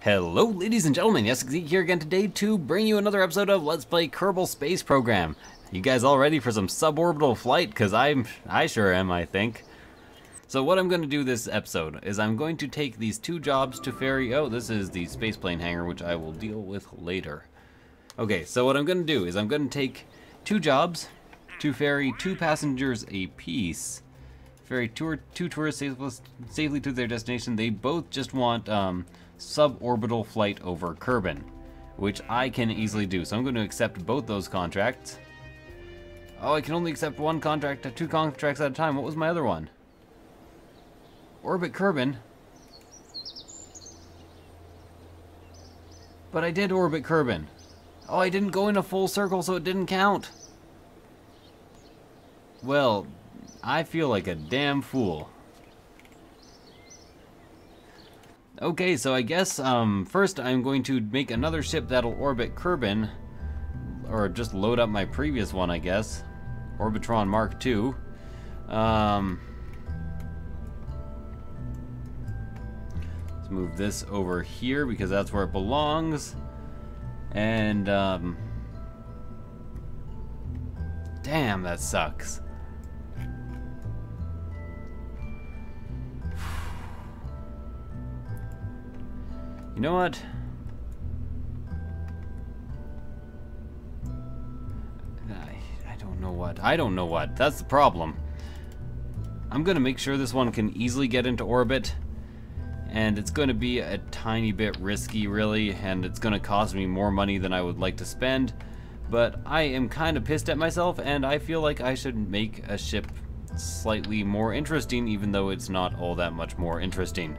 Hello ladies and gentlemen, Yessik here again today to bring you another episode of Let's Play Kerbal Space Program. You guys all ready for some suborbital flight? Cause I sure am, I think. So what I'm going to do this episode is I'm going to take these two jobs to ferry. Oh, this is the spaceplane hangar, which I will deal with later. Okay, so what I'm going to do is I'm going to take two jobs to ferry two passengers apiece. Ferry two tourists safely to their destination. They both just want suborbital flight over Kerbal, which I can easily do. So I'm going to accept both those contracts. Oh, I can only accept one contract, two contracts at a time. What was my other one? Orbit Kerbal. But I did orbit Kerbal. Oh, I didn't go in a full circle, so it didn't count. Well, I feel like a damn fool. Okay, so I guess first I'm going to make another ship that'll orbit Kerbal, or just load up my previous one, I guess. Orbitron Mark II. Let's move this over here because that's where it belongs. And damn, that sucks. You know what? I don't know what. That's the problem. I'm gonna make sure this one can easily get into orbit, and it's gonna be a tiny bit risky, really, and it's gonna cost me more money than I would like to spend, but I am kind of pissed at myself, and I feel like I should make a ship slightly more interesting, even though it's not all that much more interesting.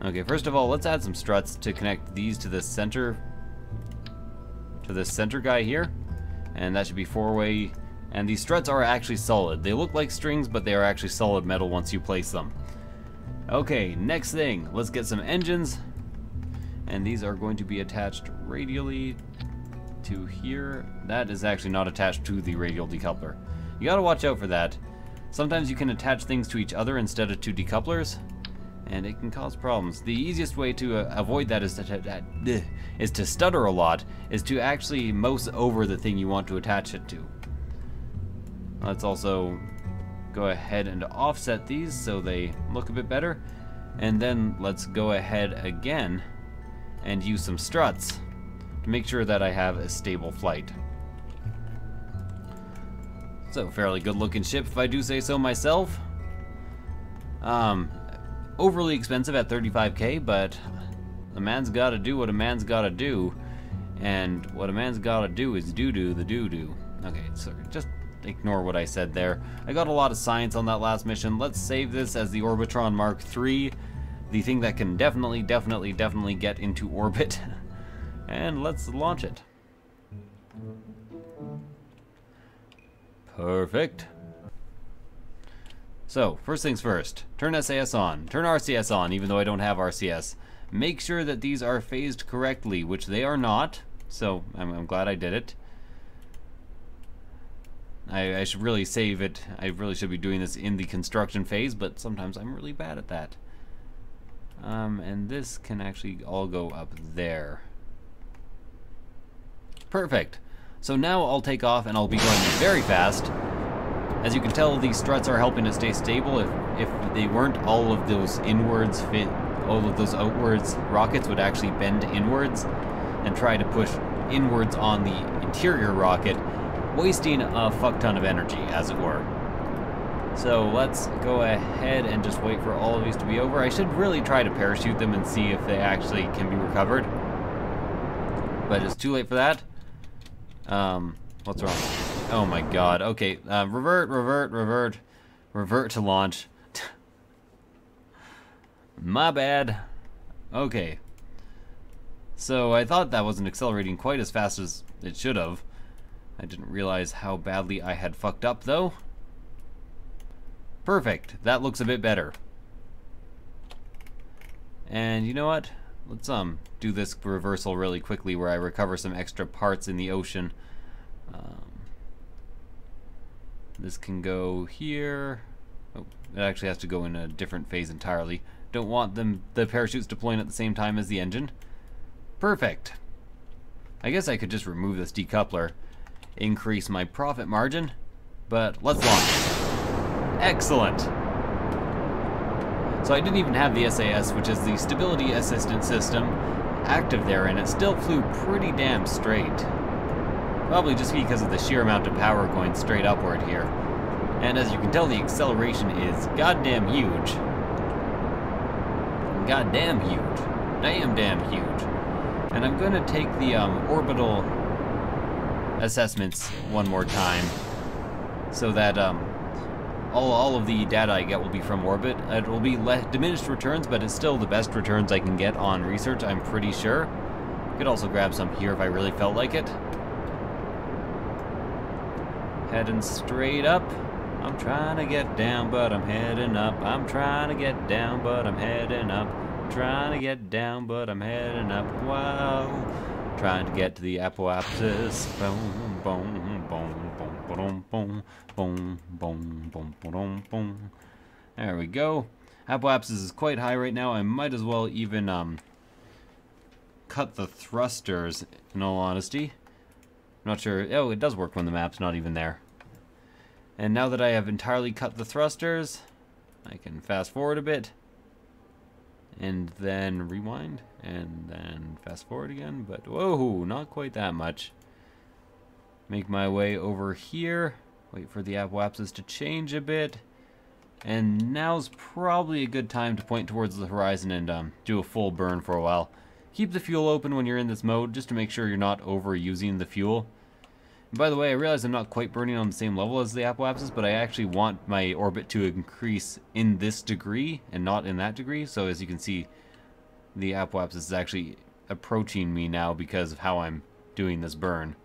Okay, first of all, let's add some struts to connect these to this center guy here, and that should be four-way. And these struts are actually solid. They look like strings, but they are actually solid metal once you place them. Okay, next thing, let's get some engines, and these are going to be attached radially to here. That is actually not attached to the radial decoupler. You gotta watch out for that. Sometimes you can attach things to each other instead of to decouplers, and it can cause problems. The easiest way to avoid that is to stutter a lot, is to actually mouse over the thing you want to attach it to. Let's also go ahead and offset these so they look a bit better, and then let's go ahead again and use some struts to make sure that I have a stable flight. So, fairly good looking ship if I do say so myself. Overly expensive at 35K, but a man's gotta do what a man's gotta do, and what a man's gotta do is do the do. Okay, so just ignore what I said there. I got a lot of science on that last mission. Let's save this as the Orbitron Mark III, the thing that can definitely get into orbit, and let's launch it. Perfect. So, first things first, turn SAS on, turn RCS on, even though I don't have RCS. Make sure that these are phased correctly, which they are not, so I'm glad I did it. I should really save it. I really should be doing this in the construction phase, but sometimes I'm really bad at that. And this can actually all go up there. Perfect. So now I'll take off and I'll be going very fast. As you can tell, these struts are helping to stay stable. If they weren't, all of those outwards rockets would actually bend inwards and try to push inwards on the interior rocket, wasting a fuck ton of energy, as it were. So let's go ahead and just wait for all of these to be over. I should really try to parachute them and see if they actually can be recovered, but it's too late for that. What's wrong? Oh my god. Okay, revert to launch. My bad. Okay. So I thought that wasn't accelerating quite as fast as it should have. I didn't realize how badly I had fucked up, though. Perfect. That looks a bit better. And you know what? Let's do this reversal really quickly where I recover some extra parts in the ocean. This can go here. Oh, it actually has to go in a different phase entirely. Don't want the parachutes deploying at the same time as the engine. Perfect. I guess I could just remove this decoupler, increase my profit margin, but let's launch. Excellent. So I didn't even have the SAS, which is the Stability Assistance System, active there, and it still flew pretty damn straight. Probably just because of the sheer amount of power going straight upward here. And as you can tell, the acceleration is goddamn huge. Goddamn huge. Damn huge. And I'm going to take the orbital assessments one more time, so that all of the data I get will be from orbit. It will be diminished returns, but it's still the best returns I can get on research, I'm pretty sure. Could also grab some here if I really felt like it. Heading straight up. I'm trying to get down, but I'm heading up. I'm trying to get down, but I'm heading up. I'm trying to get down, but I'm heading up. Wow. Trying to get to the apoapsis. Boom, boom, boom, boom, boom, boom, boom, boom, boom, boom. There we go. Apoapsis is quite high right now. I might as well even cut the thrusters, in all honesty. I'm not sure. Oh, it does work when the map's not even there. And now that I have entirely cut the thrusters, I can fast forward a bit, and then rewind, and then fast forward again, but whoa, not quite that much. Make my way over here, wait for the apoapsis to change a bit, and now's probably a good time to point towards the horizon and do a full burn for a while. Keep the fuel open when you're in this mode, just to make sure you're not overusing the fuel. And by the way, I realize I'm not quite burning on the same level as the apoapsis, but I actually want my orbit to increase in this degree and not in that degree. So as you can see, the apoapsis is actually approaching me now because of how I'm doing this burn.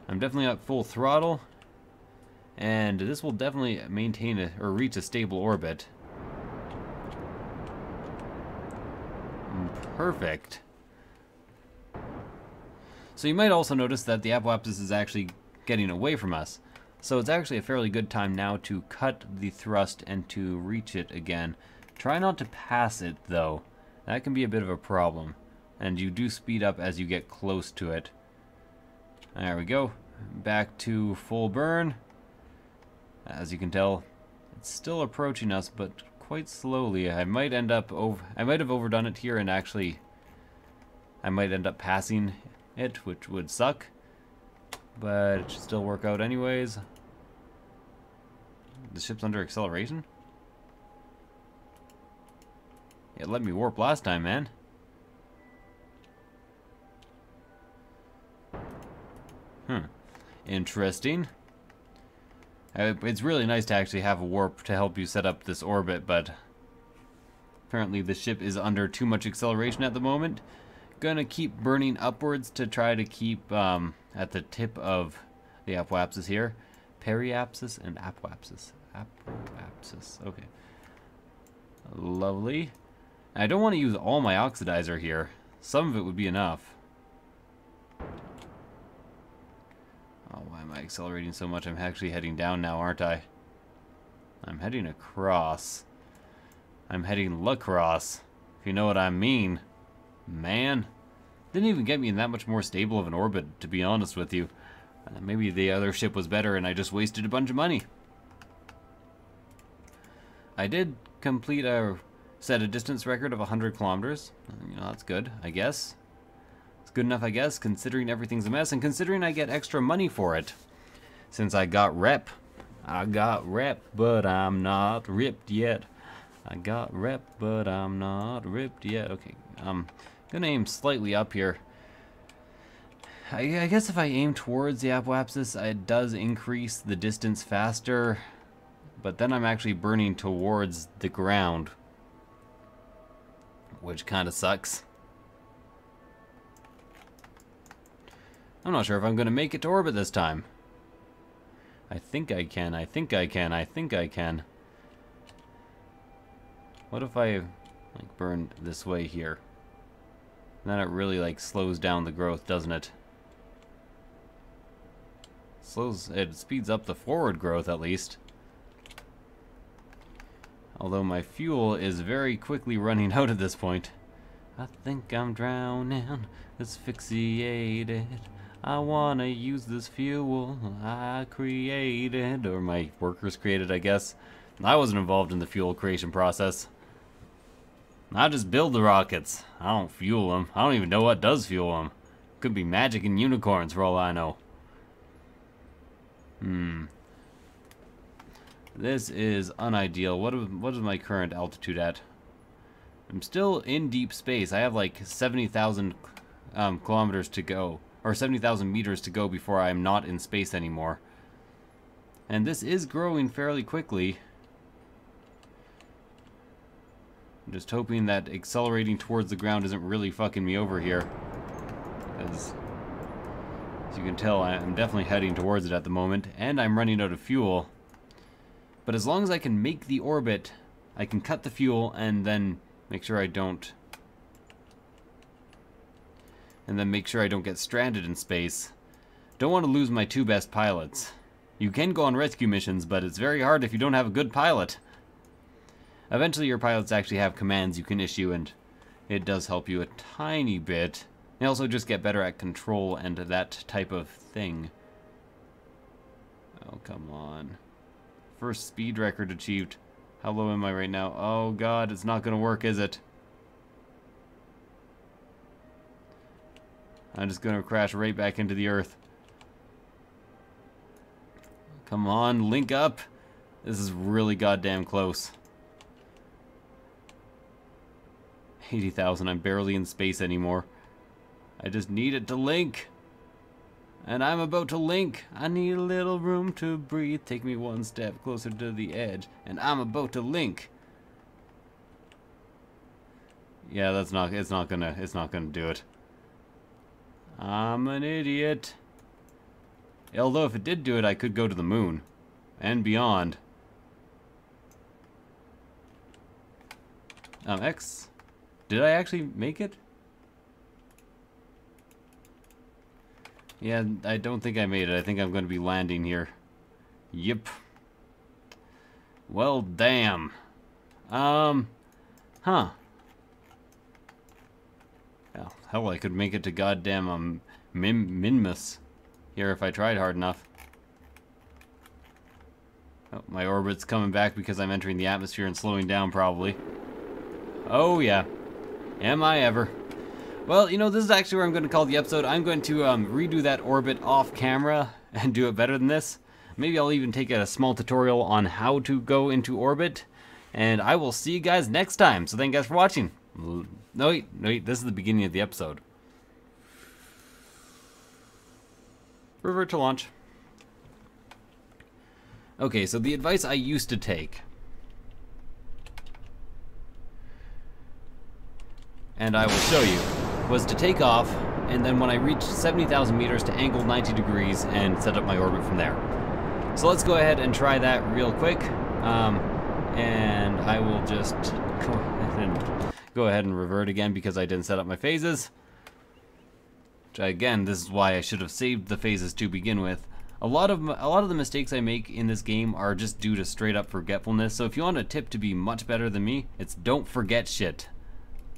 I'm definitely at full throttle, and this will definitely maintain or reach a stable orbit. Perfect. So you might also notice that the apoapsis is actually getting away from us. So it's actually a fairly good time now to cut the thrust and to reach it again. Try not to pass it though. That can be a bit of a problem. And you do speed up as you get close to it. There we go. Back to full burn. As you can tell, it's still approaching us, but quite slowly. I might have overdone it here, and actually I might end up passing it, which would suck, but it should still work out anyways. The ship's under acceleration? It let me warp last time, man. Interesting. It's really nice to actually have a warp to help you set up this orbit, but apparently the ship is under too much acceleration at the moment. Gonna keep burning upwards to try to keep at the tip of the apoapsis here. Periapsis and apoapsis. Apoapsis. Okay. Lovely. I don't want to use all my oxidizer here. Some of it would be enough. Oh, why am I accelerating so much? I'm actually heading down now, aren't I? I'm heading across. I'm heading lacrosse, if you know what I mean. Man, didn't even get me in that much more stable of an orbit, to be honest with you. Maybe the other ship was better and I just wasted a bunch of money. I did complete set a distance record of 100 kilometers. You know, that's good, I guess. It's good enough, I guess, considering everything's a mess and considering I get extra money for it. Since I got rep. I got rep, but I'm not ripped yet. I got rep, but I'm not ripped yet. Okay, gonna aim slightly up here. I guess if I aim towards the apoapsis, it does increase the distance faster, but then I'm actually burning towards the ground, which kind of sucks. I'm not sure if I'm gonna make it to orbit this time. I think I can, I think I can, I think I can. What if I like burn this way here? And then it really like slows down the growth, doesn't it? It speeds up the forward growth at least. Although my fuel is very quickly running out at this point. I think I'm drowning, asphyxiated. I wanna use this fuel I created, or my workers created, I guess. I wasn't involved in the fuel creation process. I just build the rockets. I don't fuel them. I don't even know what does fuel them. Could be magic and unicorns for all I know. This is unideal. What is my current altitude at? I'm still in deep space. I have like 70,000 kilometers to go, or 70,000 meters to go before I'm not in space anymore. And this is growing fairly quickly. I'm just hoping that accelerating towards the ground isn't really fucking me over here. As you can tell, I'm definitely heading towards it at the moment, and I'm running out of fuel. But as long as I can make the orbit, I can cut the fuel and then make sure I don't... get stranded in space. Don't want to lose my 2 best pilots. You can go on rescue missions, but it's very hard if you don't have a good pilot. Eventually your pilots actually have commands you can issue, and it does help you a tiny bit. They also just get better at control and that type of thing. Oh, come on. First speed record achieved. How low am I right now? Oh god, it's not gonna work, is it? I'm just gonna crash right back into the earth. Come on, link up. This is really goddamn close. 80,000, I'm barely in space anymore. I just need it to link. And I'm about to link. I need a little room to breathe. Take me one step closer to the edge. And I'm about to link. Yeah, it's not gonna do it. I'm an idiot. Although if it did do it, I could go to the moon. And beyond. X. Did I actually make it? Yeah, I don't think I made it. I think I'm going to be landing here. Yep. Well, damn. Huh. Hell, I could make it to goddamn, Minmus here if I tried hard enough. Oh, my orbit's coming back because I'm entering the atmosphere and slowing down, probably. Oh, yeah. Am I ever. Well, you know, this is actually where I'm going to call the episode. I'm going to redo that orbit off camera and do it better than this. Maybe I'll even take a small tutorial on how to go into orbit. And I will see you guys next time. So thank you guys for watching. No, wait, this is the beginning of the episode. Revert to launch. Okay, so the advice I used to take, and I will show you, was to take off, and then when I reached 70,000 meters to angle 90 degrees and set up my orbit from there. So let's go ahead and try that real quick, and I will just go ahead and revert again because I didn't set up my phases. Which again, this is why I should have saved the phases to begin with. A lot of the mistakes I make in this game are just due to straight up forgetfulness. So if you want a tip to be much better than me, it's don't forget shit.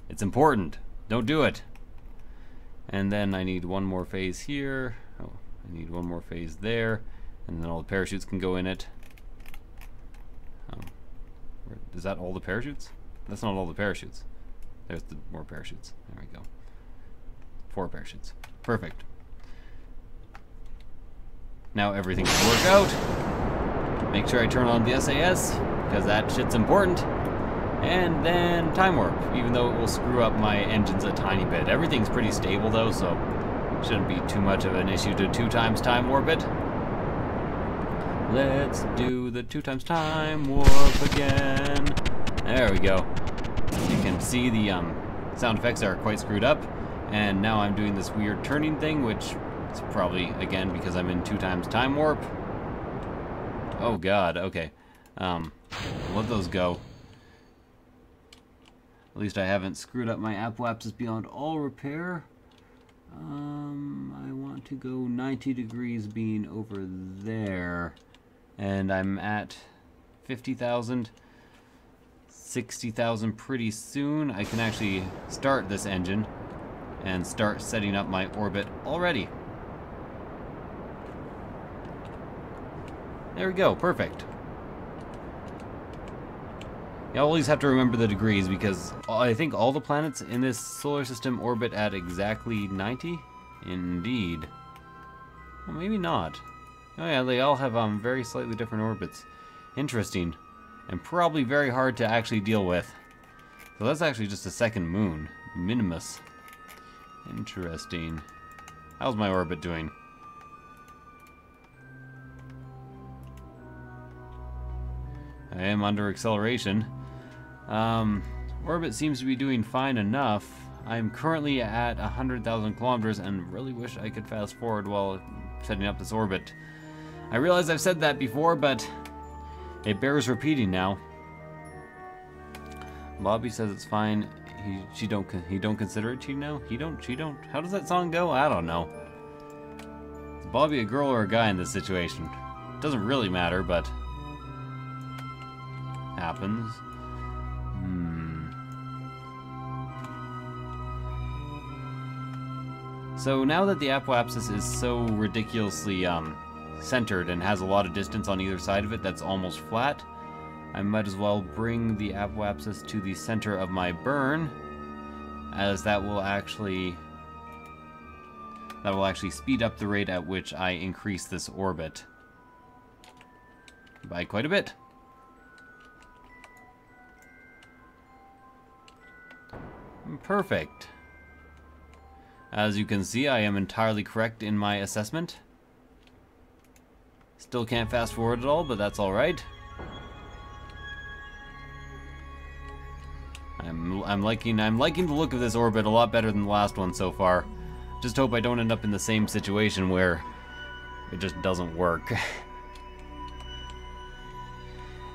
It's important. Don't do it. And then I need one more phase here. Oh, I need one more phase there. And then all the parachutes can go in it. Is that all the parachutes? That's not all the parachutes. There's the more parachutes. There we go. 4 parachutes. Perfect. Now everything should work out. Make sure I turn on the SAS, because that shit's important. And then time warp, even though it will screw up my engines a tiny bit. Everything's pretty stable though, so shouldn't be too much of an issue to 2 times time warp it. Let's do the 2 times time warp again. There we go. You can see the sound effects are quite screwed up. And now I'm doing this weird turning thing, which is probably, again, because I'm in 2 times time warp. Oh god, okay. Let those go. At least I haven't screwed up my apoapsis beyond all repair. I want to go 90 degrees being over there. And I'm at 50,000. 60,000 pretty soon. I can actually start this engine and start setting up my orbit already. There we go, perfect. You always have to remember the degrees because I think all the planets in this solar system orbit at exactly 90. Indeed. Well, maybe not. Oh yeah, they all have very slightly different orbits. Interesting. And probably very hard to actually deal with. So that's actually just a second moon. Minimus. Interesting. How's my orbit doing? I am under acceleration. Orbit seems to be doing fine enough. I'm currently at 100,000 kilometers and really wish I could fast forward while setting up this orbit. I realize I've said that before, but it bears repeating now. Bobby says it's fine. He don't consider it cheating now? He don't. How does that song go? I don't know. Is Bobby a girl or a guy in this situation? Doesn't really matter, but happens. So now that the apoapsis is so ridiculously centered and has a lot of distance on either side of it that's almost flat, I might as well bring the apoapsis to the center of my burn, as that will actually speed up the rate at which I increase this orbit by quite a bit. Perfect. As you can see, I am entirely correct in my assessment. Still can't fast forward at all, but that's alright. I'm liking the look of this orbit a lot better than the last one so far. Just hope I don't end up in the same situation where it just doesn't work.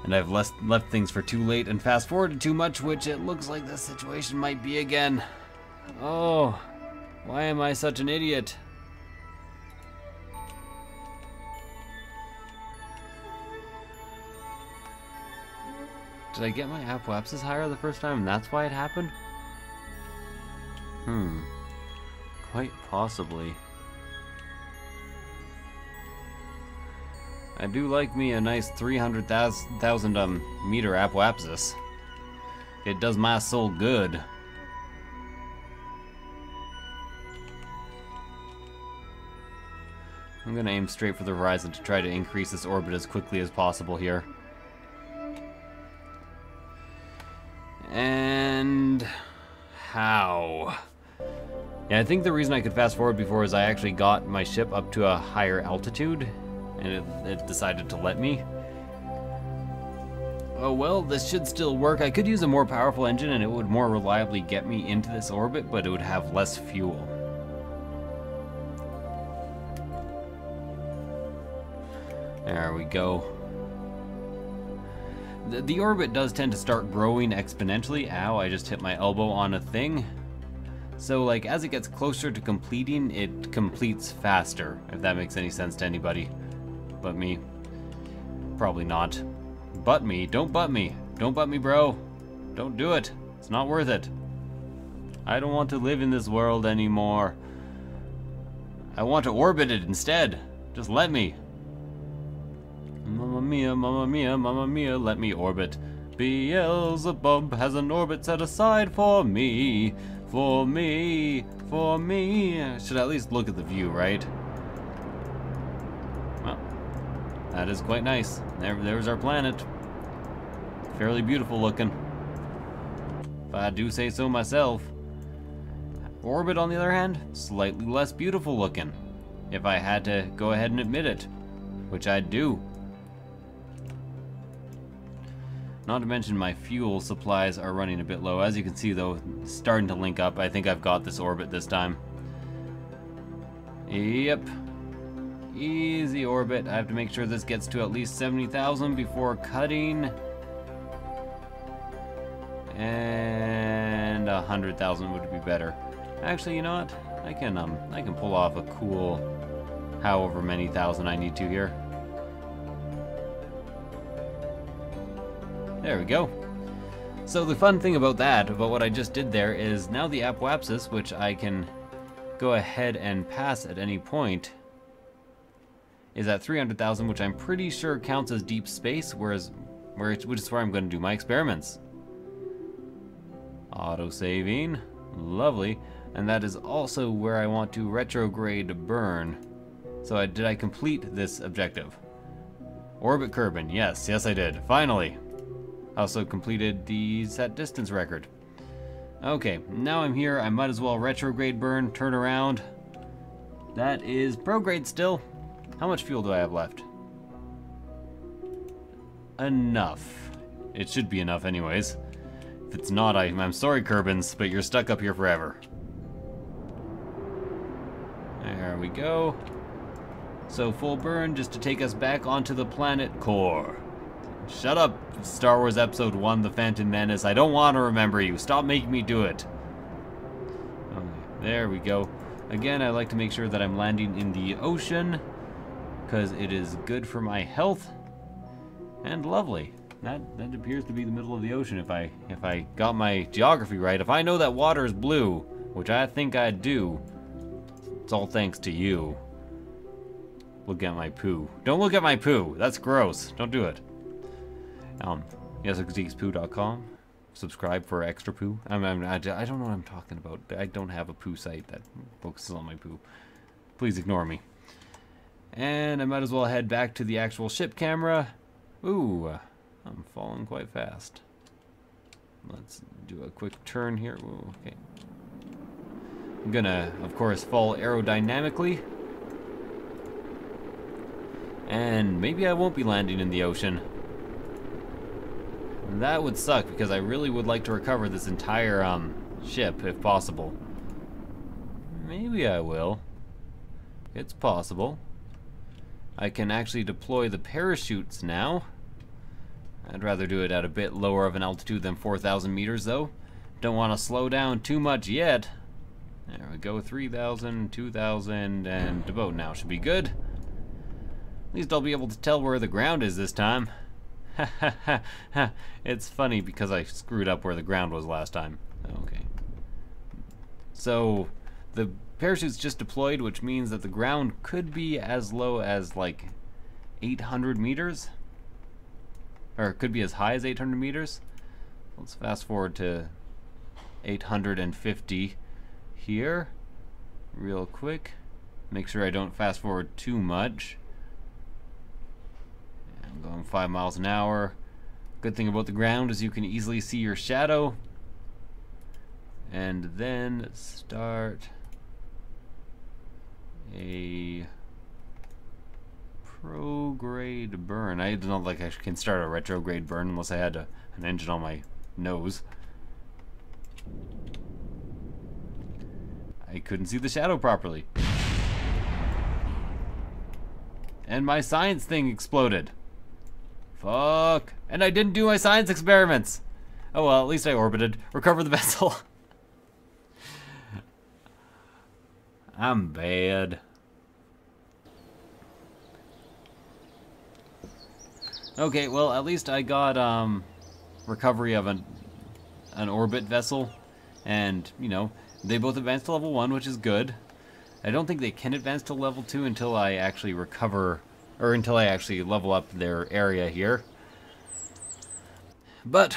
And I've left things for too late and fast forwarded too much, which it looks like this situation might be again. Oh, why am I such an idiot? Did I get my apoapsis higher the first time and that's why it happened? Quite possibly. I do like me a nice 300,000 meter apoapsis. It does my soul good. I'm gonna aim straight for the horizon to try to increase this orbit as quickly as possible here. And how? Yeah, I think the reason I could fast forward before is I actually got my ship up to a higher altitude, and it decided to let me. Oh well, this should still work. I could use a more powerful engine and it would more reliably get me into this orbit, but it would have less fuel. There we go. The orbit does tend to start growing exponentially. Ow, I just hit my elbow on a thing. So, like, as it gets closer to completing, it completes faster, if that makes any sense to anybody. But me. Probably not. Butt me. Don't butt me. Don't butt me, bro. Don't do it. It's not worth it. I don't want to live in this world anymore. I want to orbit it instead. Just let me. Mamma mia, mamma mia, mamma mia, let me orbit. Beelzebub has an orbit set aside for me. For me. For me. Should at least look at the view, right? Well, that is quite nice. There's our planet. Fairly beautiful looking, if I do say so myself. Orbit, on the other hand, slightly less beautiful looking, if I had to go ahead and admit it, which I do. Not to mention my fuel supplies are running a bit low. As you can see though, it's starting to link up. I think I've got this orbit this time. Yep. Easy orbit. I have to make sure this gets to at least 70,000 before cutting. And 100,000 would be better. Actually, you know what? I can pull off a cool however many thousand I need to here. There we go. So the fun thing about that, about what I just did there, is now the Apoapsis, which I can go ahead and pass at any point, is at 300,000, which I'm pretty sure counts as deep space, which is where I'm going to do my experiments. Auto-saving. Lovely. And that is also where I want to retrograde burn. So did I complete this objective? Orbit Kerbin. Yes, I did. Finally. Also completed the set distance record. Okay, now I'm here. I might as well retrograde burn, turn around. That is prograde still. How much fuel do I have left? Enough. It should be enough anyways. If it's not, I'm sorry, Kerbins, but you're stuck up here forever. There we go. So full burn just to take us back onto the planet core. Shut up, Star Wars Episode 1, The Phantom Menace. I don't want to remember you. Stop making me do it. Okay, there we go. Again, I like to make sure that I'm landing in the ocean, because it is good for my health. And lovely. That appears to be the middle of the ocean if I got my geography right. If I know that water is blue, which I think I do, it's all thanks to you. Look at my poo. Don't look at my poo. That's gross. Don't do it. Yessik.com. Subscribe for extra poo. I don't know what I'm talking about. I don't have a poo site that focuses on my poo. Please ignore me. And I might as well head back to the actual ship camera. Ooh, I'm falling quite fast. Let's do a quick turn here. Ooh, okay. I'm gonna, of course, fall aerodynamically. And maybe I won't be landing in the ocean. That would suck, because I really would like to recover this entire ship, if possible. Maybe I will. It's possible. I can actually deploy the parachutes now. I'd rather do it at a bit lower of an altitude than 4,000 meters, though. Don't want to slow down too much yet. There we go, 3,000, 2,000, and about now should be good. At least I'll be able to tell where the ground is this time. Ha ha ha ha. It's funny because I screwed up where the ground was last time. Okay. So, the parachute's just deployed, which means that the ground could be as low as like 800 meters. Or it could be as high as 800 meters. Let's fast forward to 850 here real quick. Make sure I don't fast forward too much. I'm going 5 miles an hour. Good thing about the ground is you can easily see your shadow. And then start a prograde burn. I don't like I can start a retrograde burn unless I had an engine on my nose. I couldn't see the shadow properly. And my science thing exploded. Fuck. And I didn't do my science experiments. Oh well, at least I orbited. Recover the vessel. I'm bad. Okay, well, at least I got recovery of an orbit vessel, and you know, they both advanced to level 1, which is good. I don't think they can advance to level 2 until I actually recover, or until I actually level up their area here. But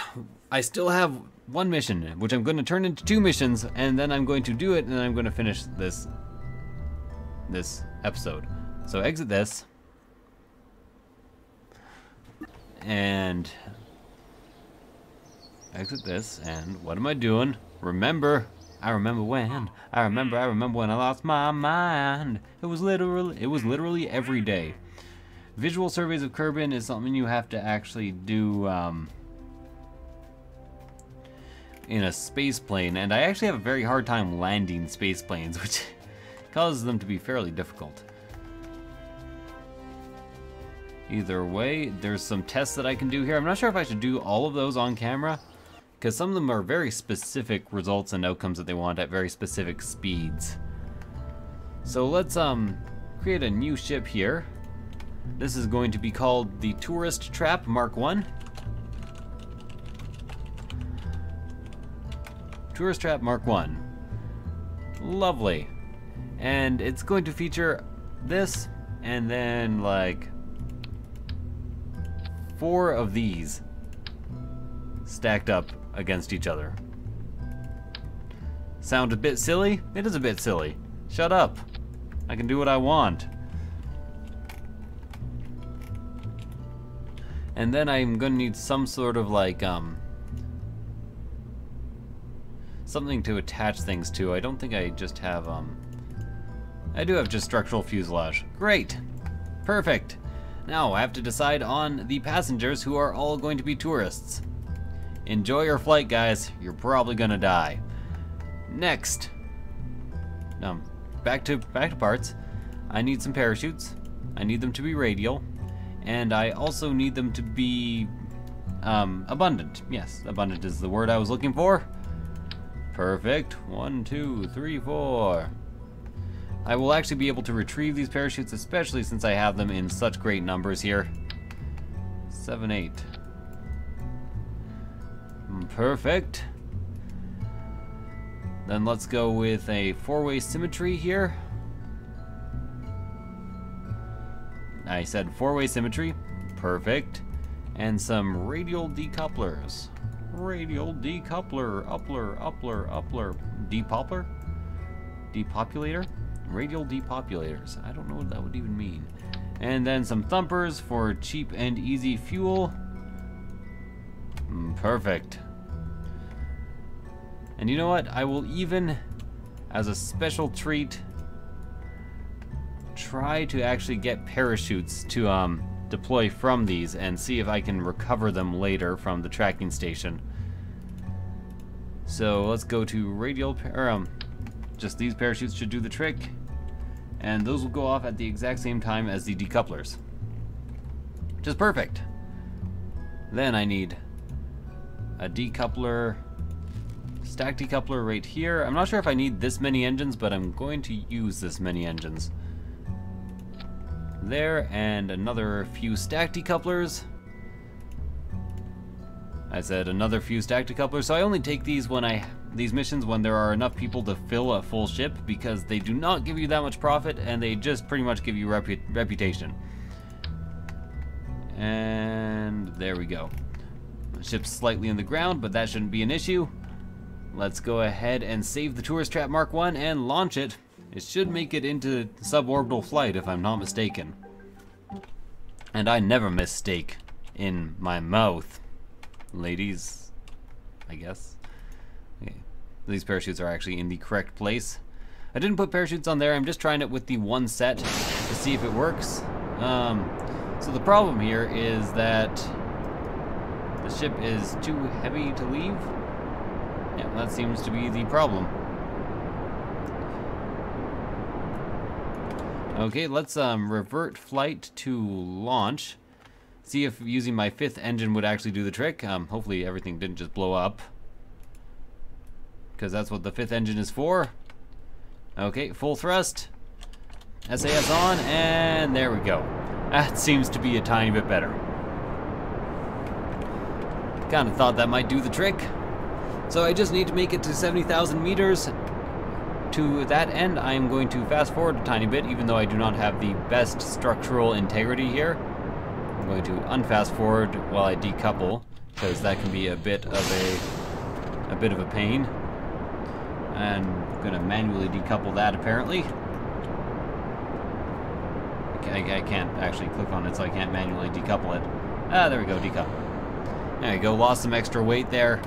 I still have one mission, which I'm going to turn into 2 missions, and then I'm going to do it, and then I'm going to finish this episode. So exit this. And exit this, and what am I doing? Remember, I remember when I lost my mind. It was literally every day. Visual surveys of Kerbin is something you have to actually do in a space plane, and I actually have a very hard time landing space planes, which causes them to be fairly difficult. Either way, there's some tests that I can do here. I'm not sure if I should do all of those on camera, because some of them are very specific results and outcomes that they want at very specific speeds. So let's create a new ship here. This is going to be called the Tourist Trap Mark 1. Tourist Trap Mark 1. Lovely. And it's going to feature this, and then like 4 of these stacked up against each other. Sound a bit silly? It is a bit silly. Shut up. I can do what I want. And then I'm gonna need some sort of like something to attach things to. I don't think I just have I do have just structural fuselage. Great. Perfect. Now I have to decide on the passengers who are all going to be tourists. Enjoy your flight, guys. You're probably gonna die. Next. Back to parts. I need some parachutes. I need them to be radial. And I also need them to be abundant. Yes, abundant is the word I was looking for. Perfect. 1, 2, 3, 4. I will actually be able to retrieve these parachutes, especially since I have them in such great numbers here. 7, 8. Perfect. Then let's go with a 4-way symmetry here. I said 4-way symmetry. Perfect. And some radial decouplers. Radial decoupler. Uppler. Depopler? Depopulator? Radial depopulators. I don't know what that would even mean. And then some thumpers for cheap and easy fuel. Perfect. And you know what? I will even, as a special treat, try to actually get parachutes to deploy from these and see if I can recover them later from the tracking station. So let's go to radial, just these parachutes should do the trick. And those will go off at the exact same time as the decouplers. Which is perfect. Then I need a decoupler, stack decoupler right here. I'm not sure if I need this many engines, but I'm going to use this many engines. There, and another few stack decouplers. I said another few stack decouplers, so I only take these when these missions when there are enough people to fill a full ship, because they do not give you that much profit, and they just pretty much give you reputation. And there we go. The ship's slightly in the ground, but that shouldn't be an issue. Let's go ahead and save the Tourist Trap Mark 1 and launch it. It should make it into suborbital flight if I'm not mistaken. And I never mistake in my mouth. Ladies, I guess. Okay. These parachutes are actually in the correct place. I didn't put parachutes on there. I'm just trying it with the one set to see if it works. So the problem here is that the ship is too heavy to leave. Yeah, that seems to be the problem. Okay, let's revert flight to launch. See if using my 5th engine would actually do the trick. Hopefully everything didn't just blow up, because that's what the 5th engine is for. Okay, full thrust. SAS on, and there we go. That seems to be a tiny bit better. Kind of thought that might do the trick. So I just need to make it to 70,000 meters. To that end, I am going to fast forward a tiny bit, even though I do not have the best structural integrity here. I'm going to unfast forward while I decouple, because that can be a bit of a pain. And I'm going to manually decouple that apparently. I can't actually click on it, so I can't manually decouple it. Ah, there we go, decouple. There you go, lost some extra weight there.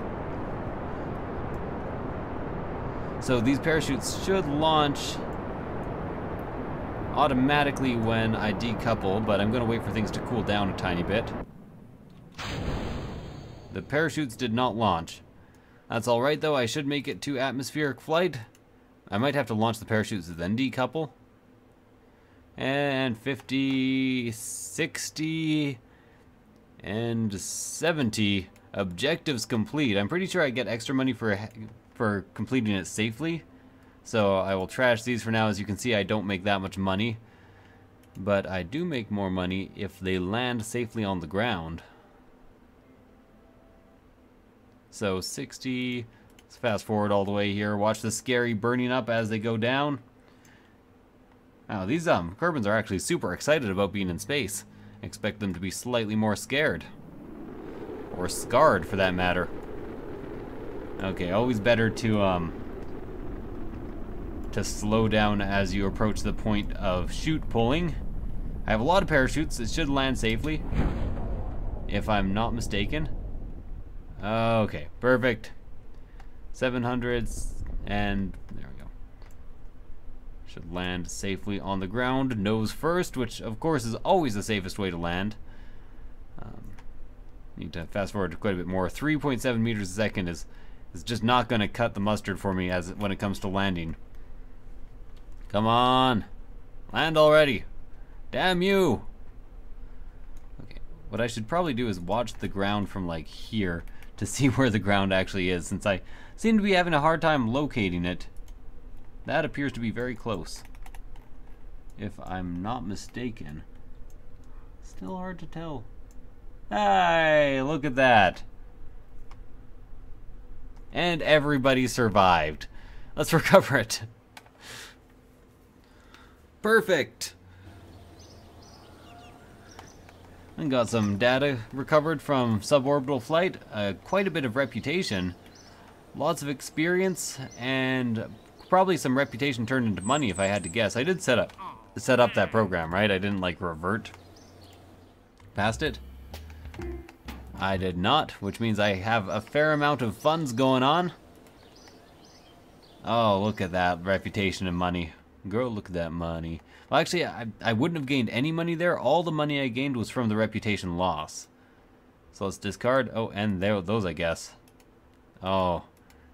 So these parachutes should launch automatically when I decouple, but I'm going to wait for things to cool down a tiny bit. The parachutes did not launch. That's alright though, I should make it to atmospheric flight. I might have to launch the parachutes and then decouple. And 50, 60, and 70 objectives complete. I'm pretty sure I get extra money for completing it safely. So I will trash these for now. As you can see, I don't make that much money. But I do make more money if they land safely on the ground. So 60, Let's fast forward all the way here. Watch the scary burning up as they go down. Wow, these Kerbals are actually super excited about being in space. Expect them to be slightly more scared. Or scarred, for that matter. Okay, always better to slow down as you approach the point of chute pulling. I have a lot of parachutes. It should land safely, if I'm not mistaken. Okay, perfect. 700s, and there we go. Should land safely on the ground, nose first, which of course is always the safest way to land. Need to fast forward to quite a bit more. 3.7 meters a second is just not going to cut the mustard for me when it comes to landing. Come on, land already. Damn you. Okay, what I should probably do is watch the ground from like here to see where the ground actually is, since I seem to be having a hard time locating it. That appears to be very close, if I'm not mistaken. Still hard to tell. Hey, look at that. And everybody survived. Let's recover it. Perfect. And got some data recovered from suborbital flight. Quite a bit of reputation. Lots of experience, and probably some reputation turned into money if I had to guess. I did set up that program, right? I didn't like revert past it. I did not, which means I have a fair amount of funds going on. Oh, look at that reputation and money. Girl, look at that money. Well, actually, I wouldn't have gained any money there. All the money I gained was from the reputation loss. So let's discard. Oh, and those, I guess. Oh,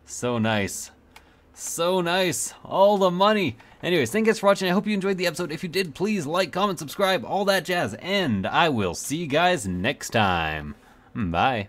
so nice. So nice. All the money. Anyways, thank you guys for watching. I hope you enjoyed the episode. If you did, please like, comment, subscribe, all that jazz. And I will see you guys next time. Bye.